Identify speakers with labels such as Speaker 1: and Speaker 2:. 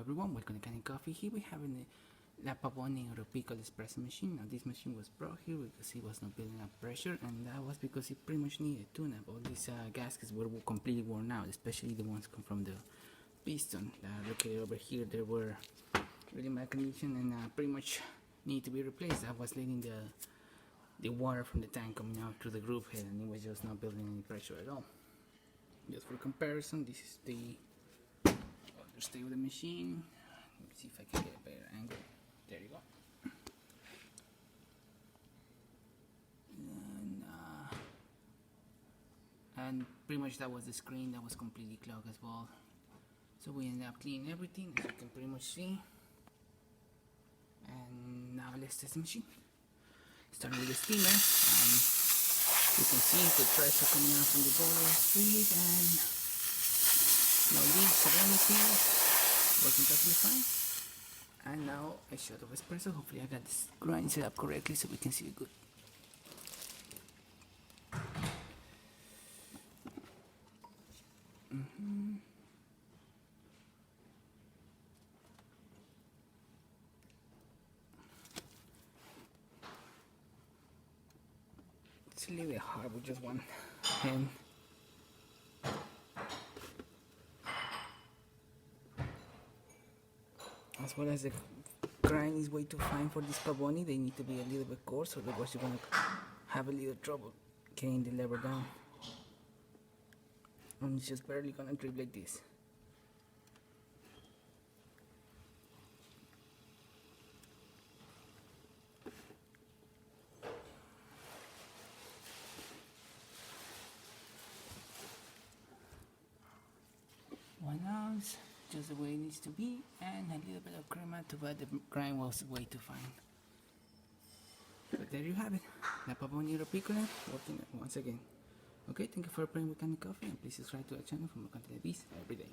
Speaker 1: everyone, welcome to Kanen Coffee. Here we have the Pavoni or a pickle espresso machine. Now this machine was brought here because it was not building up pressure, and that was because it pretty much needed tune-up. All these gaskets were completely worn out, especially the ones come from the piston. Located over here, they were really bad condition and pretty much need to be replaced. I was letting the water from the tank coming out through the groove head, and it was just not building any pressure at all. Just for comparison, this is the stay with the machine. Let me see if I can get a better angle. There you go. And pretty much that was the screen that was completely clogged as well. So we ended up cleaning everything, as you can pretty much see. And now let's test the machine. Starting with the steamer. You can see the pressure coming out from the boiler street and no leaks or anything, working perfectly fine. And now a shot of espresso. Hopefully I got this grind set up correctly so we can see it good. It's a little bit hard with just one hand. As well as the grind is way too fine for this Pavoni, they need to be a little bit coarse, otherwise you're gonna have a little trouble getting the lever down. And it's just barely gonna grip like this. One ounce, just the way it needs to be, and a little bit of crema to but the grind was way too fine. But there you have it, the Pavoni Piccolo working once again. Okay, thank you for playing with Kanen Coffee, and please subscribe to our channel for more content like this every day.